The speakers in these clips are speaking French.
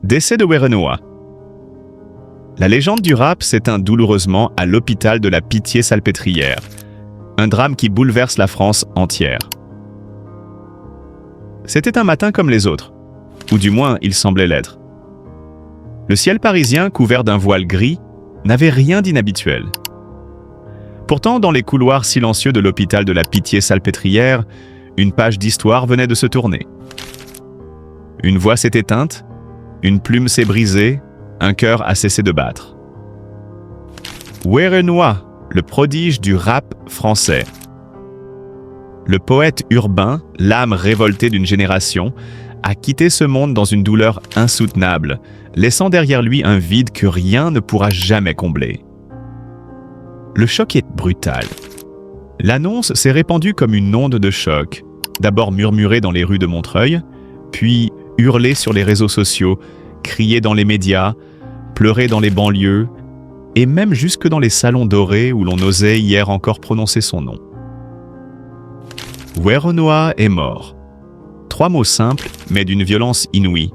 Décès de Werenoi. La légende du rap s'éteint douloureusement à l'hôpital de la Pitié-Salpêtrière, un drame qui bouleverse la France entière. C'était un matin comme les autres, ou du moins il semblait l'être. Le ciel parisien, couvert d'un voile gris, n'avait rien d'inhabituel. Pourtant, dans les couloirs silencieux de l'hôpital de la Pitié-Salpêtrière, une page d'histoire venait de se tourner. Une voix s'est éteinte, une plume s'est brisée, un cœur a cessé de battre. Werenoi, le prodige du rap français. Le poète urbain, l'âme révoltée d'une génération, a quitté ce monde dans une douleur insoutenable, laissant derrière lui un vide que rien ne pourra jamais combler. Le choc est brutal. L'annonce s'est répandue comme une onde de choc, d'abord murmurée dans les rues de Montreuil, puis hurlée sur les réseaux sociaux, criée dans les médias, pleurée dans les banlieues, et même jusque dans les salons dorés où l'on osait hier encore prononcer son nom. Werenoi est mort. 3 mots simples, mais d'une violence inouïe.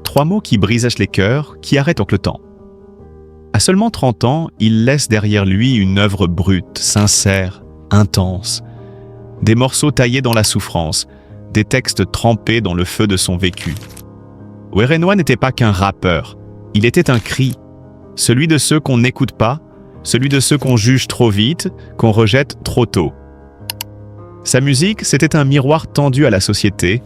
3 mots qui brisent les cœurs, qui arrêtent le temps. À seulement 30 ans, il laisse derrière lui une œuvre brute, sincère, intense. Des morceaux taillés dans la souffrance, des textes trempés dans le feu de son vécu. Werenoi n'était pas qu'un rappeur, il était un cri, celui de ceux qu'on n'écoute pas, celui de ceux qu'on juge trop vite, qu'on rejette trop tôt. Sa musique, c'était un miroir tendu à la société,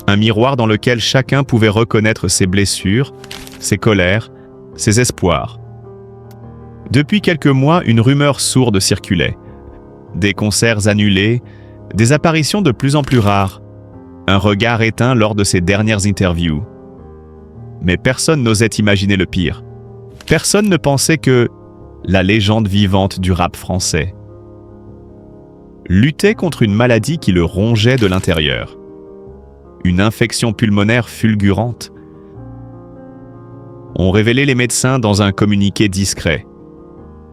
un miroir dans lequel chacun pouvait reconnaître ses blessures, ses colères, ses espoirs. Depuis quelques mois, une rumeur sourde circulait. Des concerts annulés, des apparitions de plus en plus rares, un regard éteint lors de ses dernières interviews. Mais personne n'osait imaginer le pire. Personne ne pensait que la légende vivante du rap français luttait contre une maladie qui le rongeait de l'intérieur. Une infection pulmonaire fulgurante. Ont révélé les médecins dans un communiqué discret.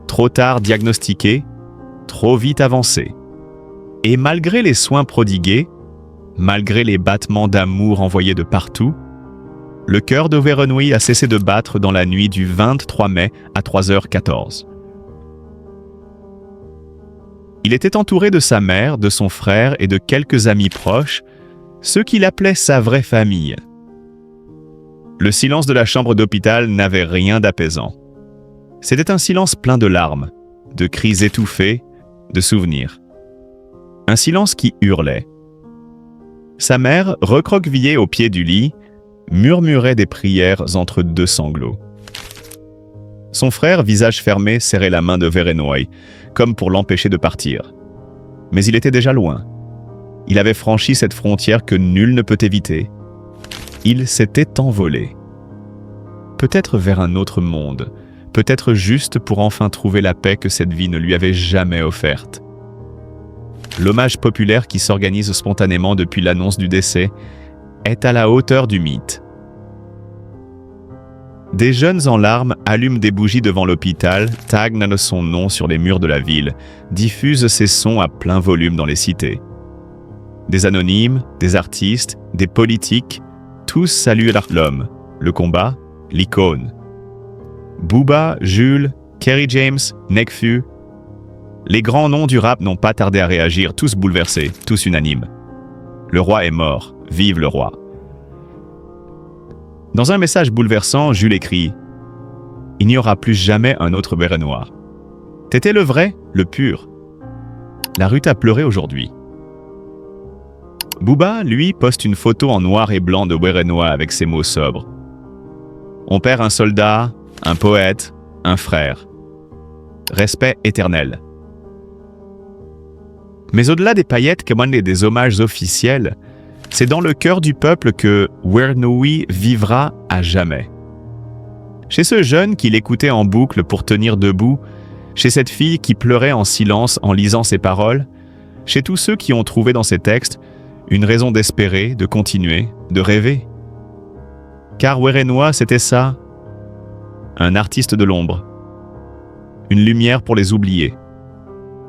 Trop tard diagnostiqué, trop vite avancé. Et malgré les soins prodigués, malgré les battements d'amour envoyés de partout, le cœur de Werenoi a cessé de battre dans la nuit du 23 mai à 3h14. Il était entouré de sa mère, de son frère et de quelques amis proches, ceux qu'il appelait sa vraie famille. Le silence de la chambre d'hôpital n'avait rien d'apaisant. C'était un silence plein de larmes, de cris étouffés, de souvenirs. Un silence qui hurlait. Sa mère, recroquevillée au pied du lit, murmurait des prières entre 2 sanglots. Son frère, visage fermé, serrait la main de Werenoi, comme pour l'empêcher de partir. Mais il était déjà loin. Il avait franchi cette frontière que nul ne peut éviter. Il s'était envolé. Peut-être vers un autre monde, peut-être juste pour enfin trouver la paix que cette vie ne lui avait jamais offerte. L'hommage populaire qui s'organise spontanément depuis l'annonce du décès est à la hauteur du mythe. Des jeunes en larmes allument des bougies devant l'hôpital, taguent son nom sur les murs de la ville, diffusent ses sons à plein volume dans les cités. Des anonymes, des artistes, des politiques, tous saluent l'homme, le combat, l'icône. Booba, Jules, Kerry James, Nekfeu. Les grands noms du rap n'ont pas tardé à réagir, tous bouleversés, tous unanimes. Le roi est mort, vive le roi. Dans un message bouleversant, Jules écrit « Il n'y aura plus jamais un autre Werenoi. T'étais le vrai, le pur. La rue t'a pleuré aujourd'hui. » Booba, lui, poste une photo en noir et blanc de Werenoi avec ces mots sobres. « On perd un soldat, un poète, un frère. Respect éternel. » Mais au-delà des paillettes et des hommages officiels, c'est dans le cœur du peuple que Werenoi vivra à jamais. Chez ce jeune qui l'écoutait en boucle pour tenir debout, chez cette fille qui pleurait en silence en lisant ses paroles, chez tous ceux qui ont trouvé dans ses textes une raison d'espérer, de continuer, de rêver. Car Werenoi, c'était ça, un artiste de l'ombre, une lumière pour les oubliés,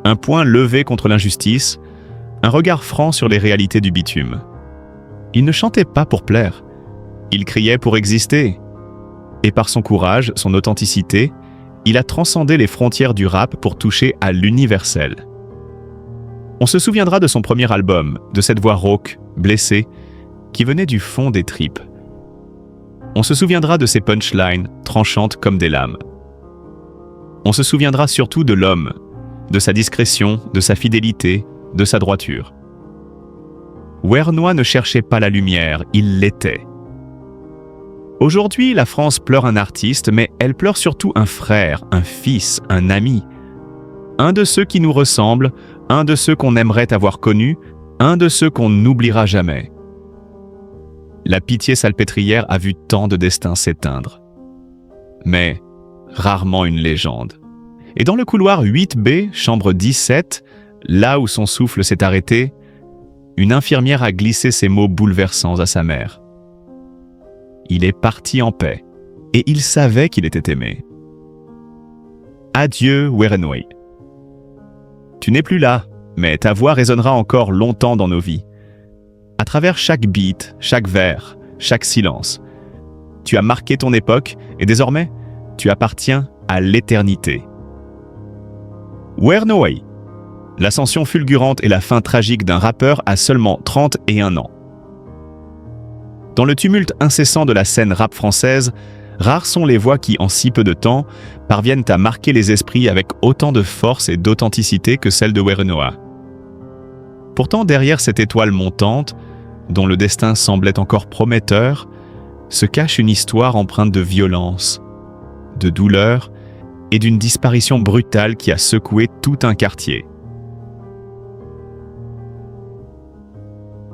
un poing levé contre l'injustice, un regard franc sur les réalités du bitume. Il ne chantait pas pour plaire, Il criait pour exister. Et par son courage, son authenticité, il a transcendé les frontières du rap pour toucher à l'universel. On se souviendra de son premier album, de cette voix rauque, blessée, qui venait du fond des tripes. On se souviendra de ses punchlines, tranchantes comme des lames. On se souviendra surtout de l'homme, de sa discrétion, de sa fidélité, de sa droiture. Werenoi ne cherchait pas la lumière, il l'était. Aujourd'hui, la France pleure un artiste, mais elle pleure surtout un frère, un fils, un ami. Un de ceux qui nous ressemblent, un de ceux qu'on aimerait avoir connus, un de ceux qu'on n'oubliera jamais. La pitié salpêtrière a vu tant de destins s'éteindre. Mais rarement une légende. Et dans le couloir 8B, chambre 17, là où son souffle s'est arrêté, une infirmière a glissé ces mots bouleversants à sa mère. Il est parti en paix, et il savait qu'il était aimé. Adieu, Werenoi. Tu n'es plus là, mais ta voix résonnera encore longtemps dans nos vies. À travers chaque beat, chaque vers, chaque silence. Tu as marqué ton époque, et désormais, tu appartiens à l'éternité. Werenoi, l'ascension fulgurante et la fin tragique d'un rappeur à seulement 31 ans. Dans le tumulte incessant de la scène rap française, rares sont les voix qui, en si peu de temps, parviennent à marquer les esprits avec autant de force et d'authenticité que celle de Werenoi. Pourtant, derrière cette étoile montante, dont le destin semblait encore prometteur, se cache une histoire empreinte de violence, de douleur et d'une disparition brutale qui a secoué tout un quartier.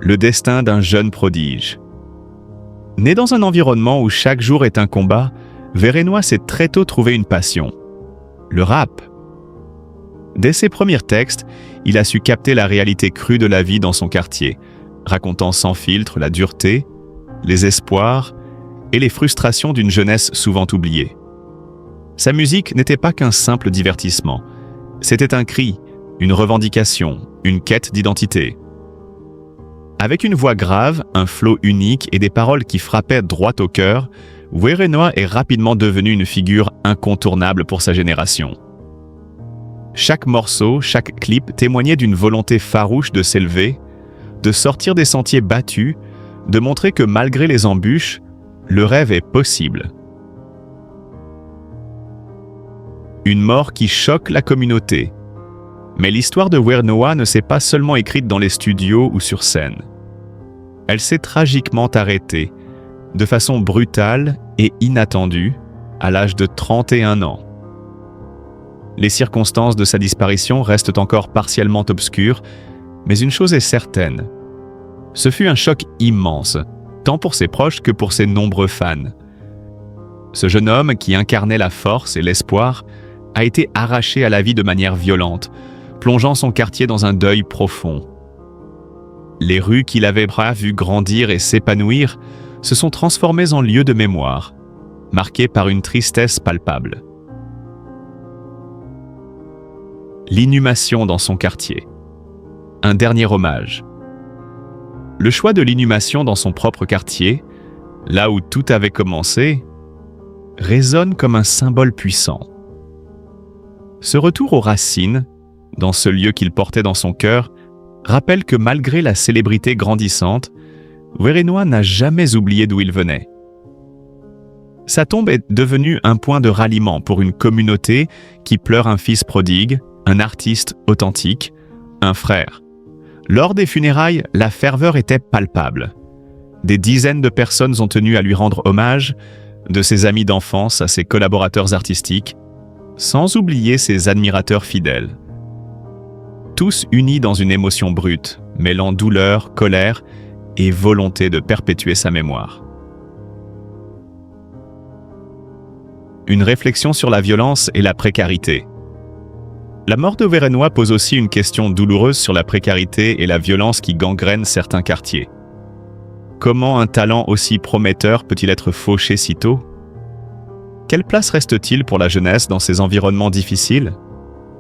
Le destin d'un jeune prodige. Né dans un environnement où chaque jour est un combat, Werenoi s'est très tôt trouvé une passion, le rap. Dès ses premiers textes, il a su capter la réalité crue de la vie dans son quartier, racontant sans filtre la dureté, les espoirs et les frustrations d'une jeunesse souvent oubliée. Sa musique n'était pas qu'un simple divertissement, c'était un cri, une revendication, une quête d'identité. Avec une voix grave, un flow unique et des paroles qui frappaient droit au cœur, Werenoi est rapidement devenu une figure incontournable pour sa génération. Chaque morceau, chaque clip témoignait d'une volonté farouche de s'élever, de sortir des sentiers battus, de montrer que malgré les embûches, le rêve est possible. Une mort qui choque la communauté. Mais l'histoire de Werenoi ne s'est pas seulement écrite dans les studios ou sur scène. Elle s'est tragiquement arrêtée, de façon brutale et inattendue, à l'âge de 31 ans. Les circonstances de sa disparition restent encore partiellement obscures, mais une chose est certaine. Ce fut un choc immense, tant pour ses proches que pour ses nombreux fans. Ce jeune homme qui incarnait la force et l'espoir a été arraché à la vie de manière violente, plongeant son quartier dans un deuil profond. Les rues qu'il avait vues grandir et s'épanouir se sont transformées en lieux de mémoire, marqués par une tristesse palpable. L'inhumation dans son quartier. Un dernier hommage. Le choix de l'inhumation dans son propre quartier, là où tout avait commencé, résonne comme un symbole puissant. Ce retour aux racines, dans ce lieu qu'il portait dans son cœur, rappelle que malgré la célébrité grandissante, Werenoi n'a jamais oublié d'où il venait. Sa tombe est devenue un point de ralliement pour une communauté qui pleure un fils prodigue, un artiste authentique, un frère. Lors des funérailles, la ferveur était palpable. Des dizaines de personnes ont tenu à lui rendre hommage, de ses amis d'enfance à ses collaborateurs artistiques, sans oublier ses admirateurs fidèles. Tous unis dans une émotion brute, mêlant douleur, colère et volonté de perpétuer sa mémoire. Une réflexion sur la violence et la précarité. La mort de Werenoi pose aussi une question douloureuse sur la précarité et la violence qui gangrènent certains quartiers. Comment un talent aussi prometteur peut-il être fauché si tôt? Quelle place reste-t-il pour la jeunesse dans ces environnements difficiles?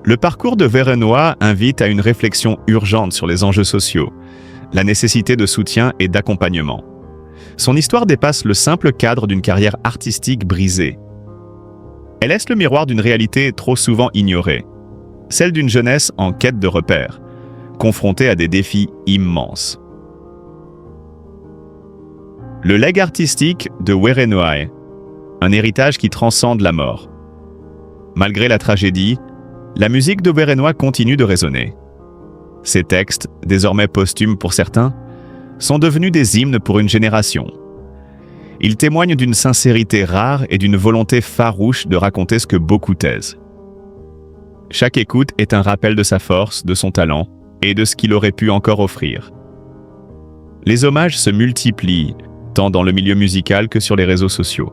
Le parcours de Werenoi invite à une réflexion urgente sur les enjeux sociaux, la nécessité de soutien et d'accompagnement. Son histoire dépasse le simple cadre d'une carrière artistique brisée. Elle laisse le miroir d'une réalité trop souvent ignorée, celle d'une jeunesse en quête de repères, confrontée à des défis immenses. Le legs artistique de Werenoi, un héritage qui transcende la mort. Malgré la tragédie, la musique de Werenoi continue de résonner. Ses textes, désormais posthumes pour certains, sont devenus des hymnes pour une génération. Ils témoignent d'une sincérité rare et d'une volonté farouche de raconter ce que beaucoup taisent. Chaque écoute est un rappel de sa force, de son talent et de ce qu'il aurait pu encore offrir. Les hommages se multiplient, tant dans le milieu musical que sur les réseaux sociaux.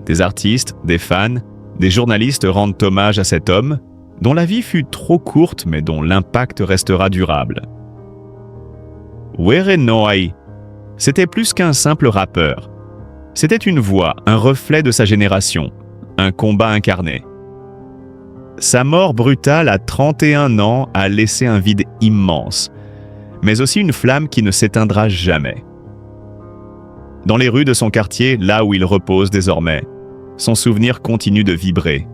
Des artistes, des fans, des journalistes rendent hommage à cet homme, dont la vie fut trop courte mais dont l'impact restera durable. Werenoi, c'était plus qu'un simple rappeur. C'était une voix, un reflet de sa génération, un combat incarné. Sa mort brutale à 31 ans a laissé un vide immense, mais aussi une flamme qui ne s'éteindra jamais. Dans les rues de son quartier, là où il repose désormais, son souvenir continue de vibrer,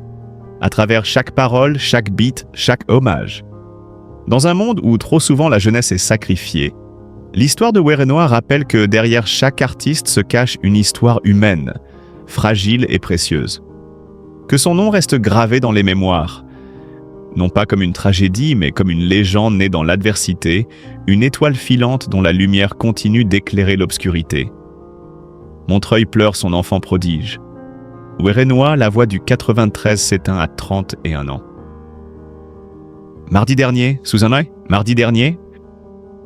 à travers chaque parole, chaque beat, chaque hommage. Dans un monde où trop souvent la jeunesse est sacrifiée, l'histoire de Werenoi rappelle que derrière chaque artiste se cache une histoire humaine, fragile et précieuse. Que son nom reste gravé dans les mémoires, non pas comme une tragédie, mais comme une légende née dans l'adversité, une étoile filante dont la lumière continue d'éclairer l'obscurité. Montreuil pleure son enfant prodige. Werenoi, la voix du 93, s'éteint à 31 ans. Mardi dernier,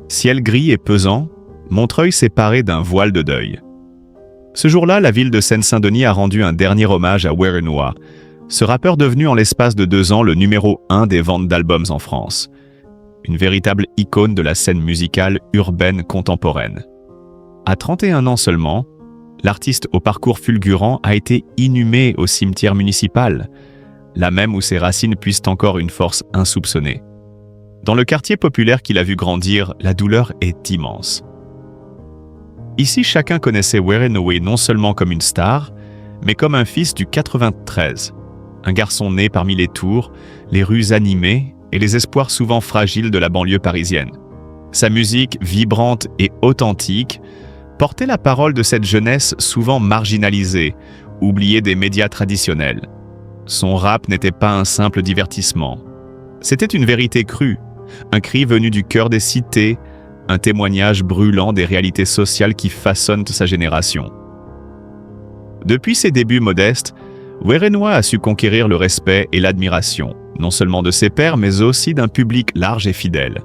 ciel gris et pesant, Montreuil s'est paré d'un voile de deuil. Ce jour-là, la ville de Seine-Saint-Denis a rendu un dernier hommage à Werenoi, ce rappeur devenu en l'espace de 2 ans le numéro 1 des ventes d'albums en France. Une véritable icône de la scène musicale urbaine contemporaine. À 31 ans seulement, l'artiste au parcours fulgurant a été inhumé au cimetière municipal, là même où ses racines puissent encore une force insoupçonnée. Dans le quartier populaire qu'il a vu grandir, la douleur est immense. Ici, chacun connaissait Werenoi non seulement comme une star, mais comme un fils du 93, un garçon né parmi les tours, les rues animées et les espoirs souvent fragiles de la banlieue parisienne. Sa musique, vibrante et authentique, portait la parole de cette jeunesse souvent marginalisée, oubliée des médias traditionnels. Son rap n'était pas un simple divertissement. C'était une vérité crue, un cri venu du cœur des cités, un témoignage brûlant des réalités sociales qui façonnent sa génération. Depuis ses débuts modestes, Werenoi a su conquérir le respect et l'admiration, non seulement de ses pairs, mais aussi d'un public large et fidèle.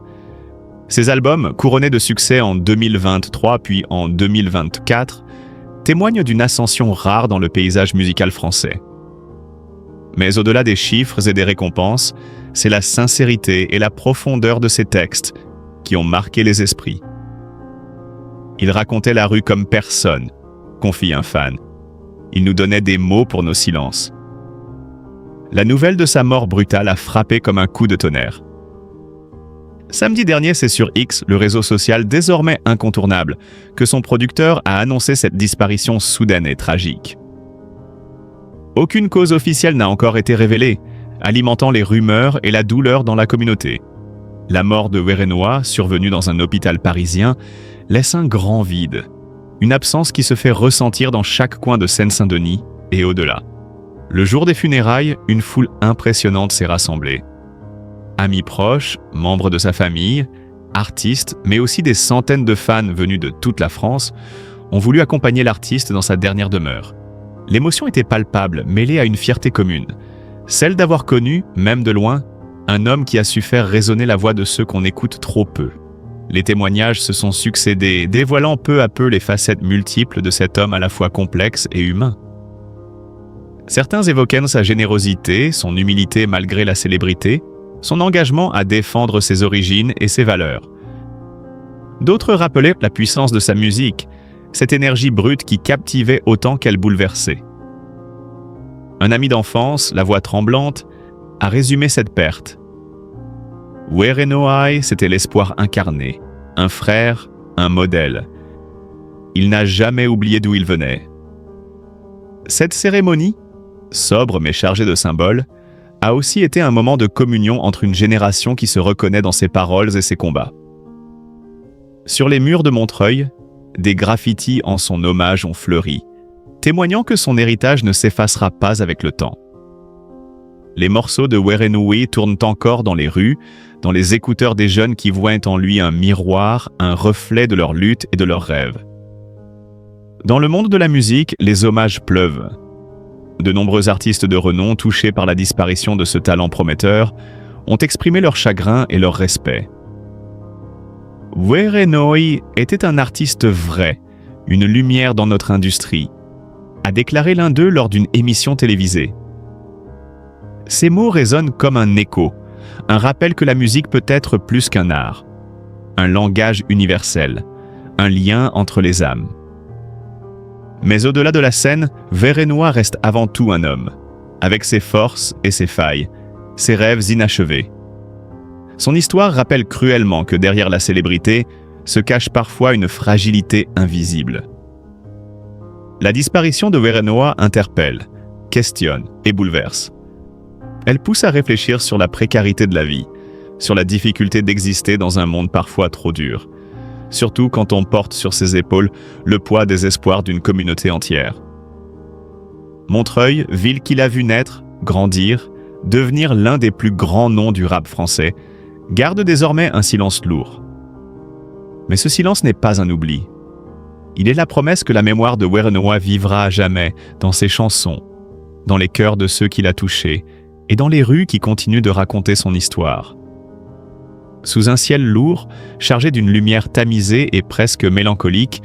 Ses albums, couronnés de succès en 2023 puis en 2024, témoignent d'une ascension rare dans le paysage musical français. Mais au-delà des chiffres et des récompenses, c'est la sincérité et la profondeur de ses textes qui ont marqué les esprits. Il racontait la rue comme personne, confie un fan. Il nous donnait des mots pour nos silences. La nouvelle de sa mort brutale a frappé comme un coup de tonnerre. Samedi dernier, c'est sur X, le réseau social désormais incontournable, que son producteur a annoncé cette disparition soudaine et tragique. Aucune cause officielle n'a encore été révélée, alimentant les rumeurs et la douleur dans la communauté. La mort de Werenoi, survenue dans un hôpital parisien, laisse un grand vide, une absence qui se fait ressentir dans chaque coin de Seine-Saint-Denis et au-delà. Le jour des funérailles, une foule impressionnante s'est rassemblée. Amis proches, membres de sa famille, artistes, mais aussi des centaines de fans venus de toute la France, ont voulu accompagner l'artiste dans sa dernière demeure. L'émotion était palpable, mêlée à une fierté commune, celle d'avoir connu, même de loin, un homme qui a su faire résonner la voix de ceux qu'on écoute trop peu. Les témoignages se sont succédés, dévoilant peu à peu les facettes multiples de cet homme à la fois complexe et humain. Certains évoquaient sa générosité, son humilité malgré la célébrité, son engagement à défendre ses origines et ses valeurs. D'autres rappelaient la puissance de sa musique, cette énergie brute qui captivait autant qu'elle bouleversait. Un ami d'enfance, la voix tremblante, a résumé cette perte. Werenoi, c'était l'espoir incarné, un frère, un modèle. Il n'a jamais oublié d'où il venait. Cette cérémonie, sobre mais chargée de symboles, a aussi été un moment de communion entre une génération qui se reconnaît dans ses paroles et ses combats. Sur les murs de Montreuil, des graffitis en son hommage ont fleuri, témoignant que son héritage ne s'effacera pas avec le temps. Les morceaux de Werenoi tournent encore dans les rues, dans les écouteurs des jeunes qui voient en lui un miroir, un reflet de leur lutte et de leurs rêves. Dans le monde de la musique, les hommages pleuvent. De nombreux artistes de renom, touchés par la disparition de ce talent prometteur, ont exprimé leur chagrin et leur respect. Werenoi était un artiste vrai, une lumière dans notre industrie, a déclaré l'un d'eux lors d'une émission télévisée. Ces mots résonnent comme un écho, un rappel que la musique peut être plus qu'un art, un langage universel, un lien entre les âmes. Mais au-delà de la scène, Werenoi reste avant tout un homme, avec ses forces et ses failles, ses rêves inachevés. Son histoire rappelle cruellement que derrière la célébrité se cache parfois une fragilité invisible. La disparition de Werenoi interpelle, questionne et bouleverse. Elle pousse à réfléchir sur la précarité de la vie, sur la difficulté d'exister dans un monde parfois trop dur, surtout quand on porte sur ses épaules le poids des espoirs d'une communauté entière. Montreuil, ville qu'il a vu naître, grandir, devenir l'un des plus grands noms du rap français, garde désormais un silence lourd. Mais ce silence n'est pas un oubli. Il est la promesse que la mémoire de Werenoi vivra à jamais dans ses chansons, dans les cœurs de ceux qui l'a touché et dans les rues qui continuent de raconter son histoire. Sous un ciel lourd, chargé d'une lumière tamisée et presque mélancolique,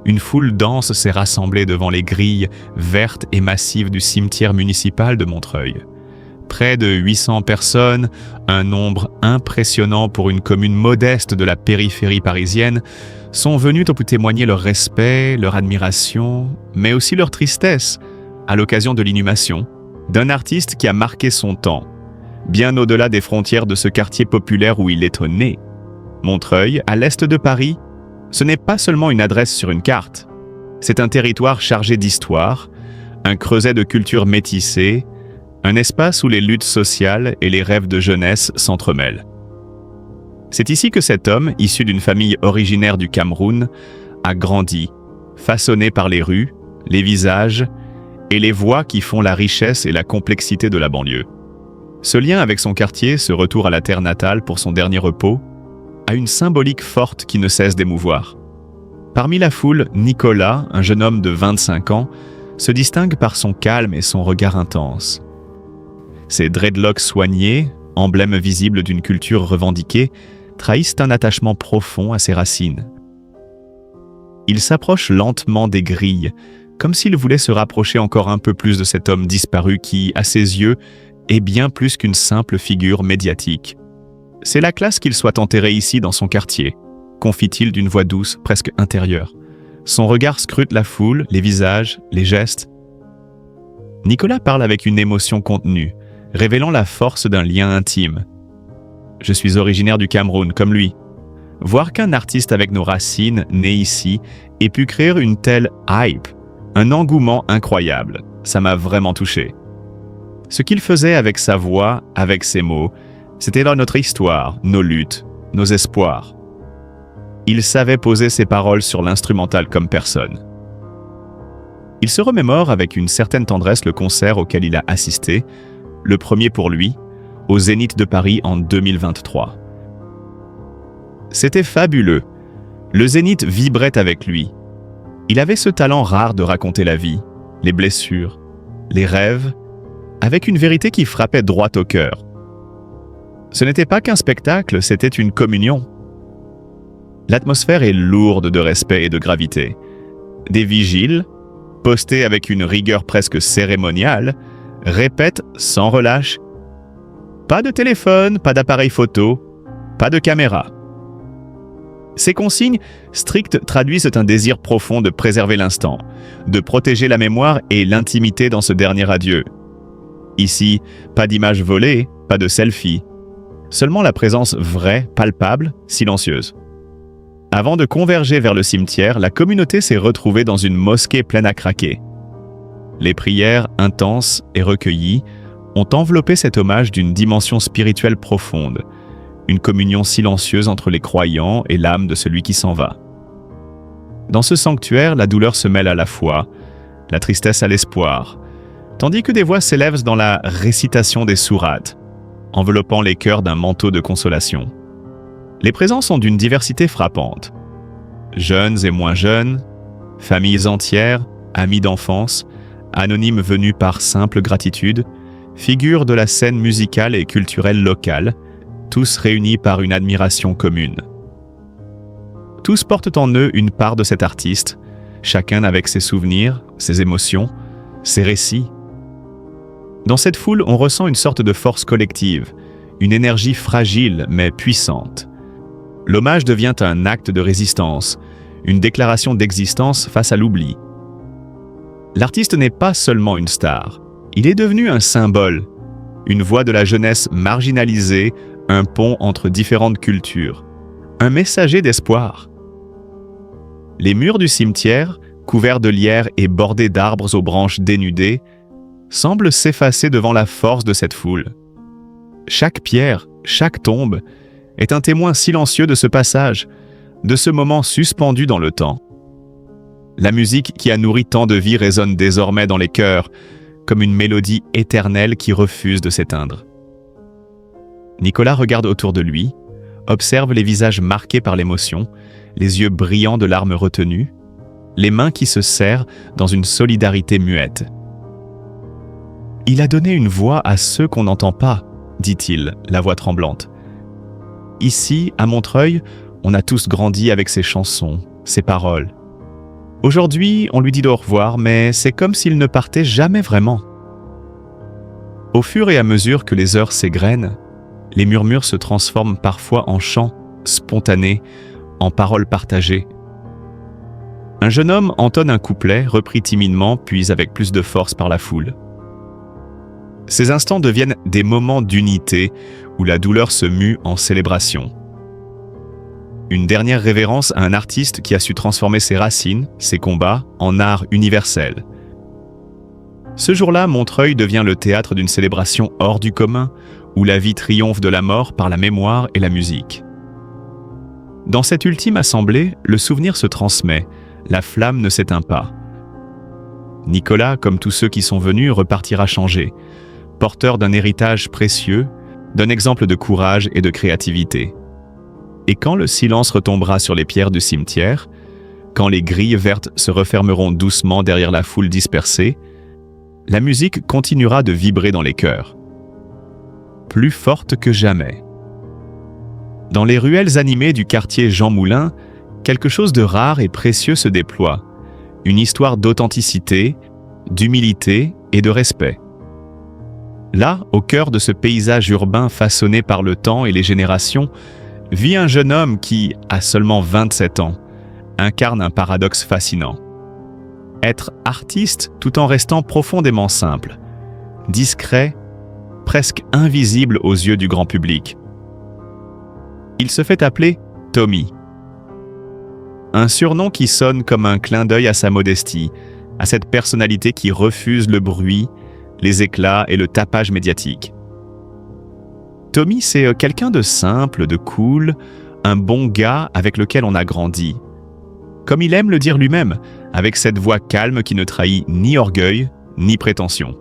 une foule dense s'est rassemblée devant les grilles vertes et massives du cimetière municipal de Montreuil. Près de 800 personnes, un nombre impressionnant pour une commune modeste de la périphérie parisienne, sont venues pour témoigner leur respect, leur admiration, mais aussi leur tristesse, à l'occasion de l'inhumation d'un artiste qui a marqué son temps, bien au-delà des frontières de ce quartier populaire où il est né. Montreuil, à l'est de Paris, ce n'est pas seulement une adresse sur une carte. C'est un territoire chargé d'histoire, un creuset de culture métissée, un espace où les luttes sociales et les rêves de jeunesse s'entremêlent. C'est ici que cet homme, issu d'une famille originaire du Cameroun, a grandi, façonné par les rues, les visages et les voix qui font la richesse et la complexité de la banlieue. Ce lien avec son quartier, ce retour à la terre natale pour son dernier repos, a une symbolique forte qui ne cesse d'émouvoir. Parmi la foule, Nicolas, un jeune homme de 25 ans, se distingue par son calme et son regard intense. Ses dreadlocks soignés, emblème visible d'une culture revendiquée, trahissent un attachement profond à ses racines. Il s'approche lentement des grilles, comme s'il voulait se rapprocher encore un peu plus de cet homme disparu qui, à ses yeux, est bien plus qu'une simple figure médiatique. C'est la classe qu'il soit enterré ici dans son quartier, confie-t-il d'une voix douce, presque intérieure. Son regard scrute la foule, les visages, les gestes. Nicolas parle avec une émotion contenue, révélant la force d'un lien intime. Je suis originaire du Cameroun, comme lui. Voir qu'un artiste avec nos racines, né ici, ait pu créer une telle hype, un engouement incroyable, ça m'a vraiment touché. Ce qu'il faisait avec sa voix, avec ses mots, c'était dans notre histoire, nos luttes, nos espoirs. Il savait poser ses paroles sur l'instrumental comme personne. Il se remémore avec une certaine tendresse le concert auquel il a assisté, le premier pour lui, au Zénith de Paris en 2023. C'était fabuleux. Le Zénith vibrait avec lui. Il avait ce talent rare de raconter la vie, les blessures, les rêves, avec une vérité qui frappait droit au cœur. Ce n'était pas qu'un spectacle, c'était une communion. L'atmosphère est lourde de respect et de gravité. Des vigiles, postés avec une rigueur presque cérémoniale, répètent sans relâche « Pas de téléphone, pas d'appareil photo, pas de caméra ». Ces consignes strictes traduisent un désir profond de préserver l'instant, de protéger la mémoire et l'intimité dans ce dernier adieu. Ici, pas d'images volées, pas de selfie, seulement la présence vraie, palpable, silencieuse. Avant de converger vers le cimetière, la communauté s'est retrouvée dans une mosquée pleine à craquer. Les prières intenses et recueillies ont enveloppé cet hommage d'une dimension spirituelle profonde, une communion silencieuse entre les croyants et l'âme de celui qui s'en va. Dans ce sanctuaire, la douleur se mêle à la foi, la tristesse à l'espoir, tandis que des voix s'élèvent dans la récitation des sourates, enveloppant les cœurs d'un manteau de consolation. Les présents sont d'une diversité frappante. Jeunes et moins jeunes, familles entières, amis d'enfance, anonymes venus par simple gratitude, figures de la scène musicale et culturelle locale, tous réunis par une admiration commune. Tous portent en eux une part de cet artiste, chacun avec ses souvenirs, ses émotions, ses récits. Dans cette foule, on ressent une sorte de force collective, une énergie fragile mais puissante. L'hommage devient un acte de résistance, une déclaration d'existence face à l'oubli. L'artiste n'est pas seulement une star, il est devenu un symbole, une voix de la jeunesse marginalisée, un pont entre différentes cultures, un messager d'espoir. Les murs du cimetière, couverts de lierre et bordés d'arbres aux branches dénudées, semblent s'effacer devant la force de cette foule. Chaque pierre, chaque tombe, est un témoin silencieux de ce passage, de ce moment suspendu dans le temps. La musique qui a nourri tant de vie résonne désormais dans les cœurs, comme une mélodie éternelle qui refuse de s'éteindre. Nicolas regarde autour de lui, observe les visages marqués par l'émotion, les yeux brillants de larmes retenues, les mains qui se serrent dans une solidarité muette. « Il a donné une voix à ceux qu'on n'entend pas », dit-il, la voix tremblante. « Ici, à Montreuil, on a tous grandi avec ses chansons, ses paroles. Aujourd'hui, on lui dit au revoir, mais c'est comme s'il ne partait jamais vraiment. » Au fur et à mesure que les heures s'égrènent, les murmures se transforment parfois en chants spontanés, en paroles partagées. Un jeune homme entonne un couplet, repris timidement, puis avec plus de force par la foule. Ces instants deviennent des moments d'unité où la douleur se mue en célébration. Une dernière révérence à un artiste qui a su transformer ses racines, ses combats, en art universel. Ce jour-là, Montreuil devient le théâtre d'une célébration hors du commun, où la vie triomphe de la mort par la mémoire et la musique. Dans cette ultime assemblée, le souvenir se transmet, la flamme ne s'éteint pas. Nicolas, comme tous ceux qui sont venus, repartira changé, porteur d'un héritage précieux, d'un exemple de courage et de créativité. Et quand le silence retombera sur les pierres du cimetière, quand les grilles vertes se refermeront doucement derrière la foule dispersée, la musique continuera de vibrer dans les cœurs, plus forte que jamais. Dans les ruelles animées du quartier Jean Moulin, quelque chose de rare et précieux se déploie, une histoire d'authenticité, d'humilité et de respect. Là, au cœur de ce paysage urbain façonné par le temps et les générations, vit un jeune homme qui, à seulement 27 ans, incarne un paradoxe fascinant. Être artiste tout en restant profondément simple, discret, presque invisible aux yeux du grand public. Il se fait appeler Tommy. Un surnom qui sonne comme un clin d'œil à sa modestie, à cette personnalité qui refuse le bruit, les éclats et le tapage médiatique. Tommy, c'est quelqu'un de simple, de cool, un bon gars avec lequel on a grandi. Comme il aime le dire lui-même, avec cette voix calme qui ne trahit ni orgueil, ni prétention.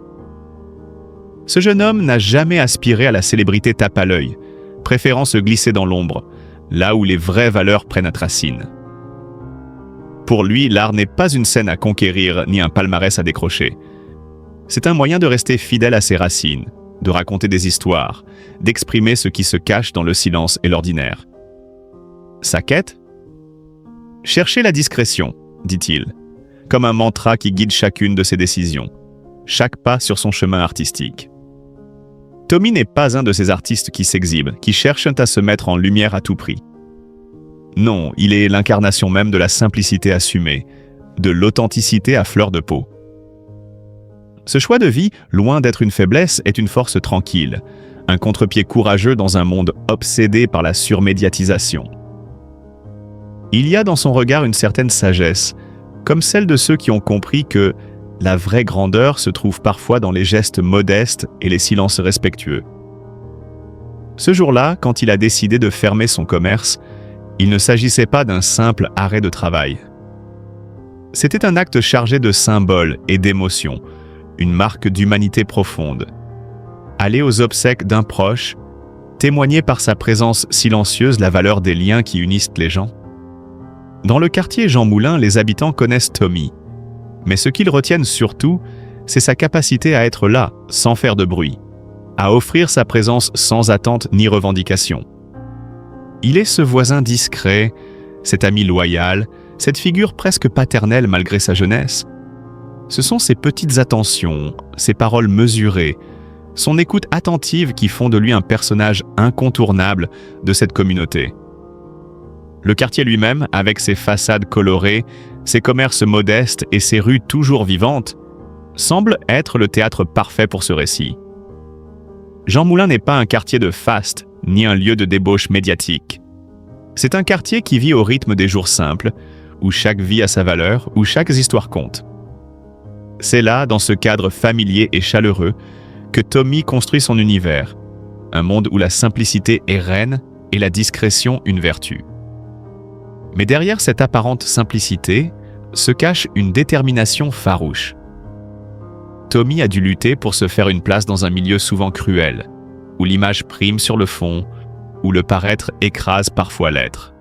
Ce jeune homme n'a jamais aspiré à la célébrité tape à l'œil, préférant se glisser dans l'ombre, là où les vraies valeurs prennent racine. Pour lui, l'art n'est pas une scène à conquérir ni un palmarès à décrocher. C'est un moyen de rester fidèle à ses racines, de raconter des histoires, d'exprimer ce qui se cache dans le silence et l'ordinaire. Sa quête ? Chercher la discrétion, dit-il, comme un mantra qui guide chacune de ses décisions, chaque pas sur son chemin artistique. Tommy n'est pas un de ces artistes qui s'exhibent, qui cherchent à se mettre en lumière à tout prix. Non, il est l'incarnation même de la simplicité assumée, de l'authenticité à fleur de peau. Ce choix de vie, loin d'être une faiblesse, est une force tranquille, un contre-pied courageux dans un monde obsédé par la surmédiatisation. Il y a dans son regard une certaine sagesse, comme celle de ceux qui ont compris que la vraie grandeur se trouve parfois dans les gestes modestes et les silences respectueux. Ce jour-là, quand il a décidé de fermer son commerce, il ne s'agissait pas d'un simple arrêt de travail. C'était un acte chargé de symboles et d'émotions, une marque d'humanité profonde. Aller aux obsèques d'un proche, témoigner par sa présence silencieuse la valeur des liens qui unissent les gens. Dans le quartier Jean Moulin, les habitants connaissent Tommy. Mais ce qu'ils retiennent surtout, c'est sa capacité à être là, sans faire de bruit, à offrir sa présence sans attente ni revendication. Il est ce voisin discret, cet ami loyal, cette figure presque paternelle malgré sa jeunesse. Ce sont ces petites attentions, ces paroles mesurées, son écoute attentive qui font de lui un personnage incontournable de cette communauté. Le quartier lui-même, avec ses façades colorées, ses commerces modestes et ses rues toujours vivantes, semble être le théâtre parfait pour ce récit. Jean Moulin n'est pas un quartier de faste, ni un lieu de débauche médiatique. C'est un quartier qui vit au rythme des jours simples, où chaque vie a sa valeur, où chaque histoire compte. C'est là, dans ce cadre familier et chaleureux, que Tommy construit son univers, un monde où la simplicité est reine et la discrétion une vertu. Mais derrière cette apparente simplicité se cache une détermination farouche. Tommy a dû lutter pour se faire une place dans un milieu souvent cruel, où l'image prime sur le fond, où le paraître écrase parfois l'être.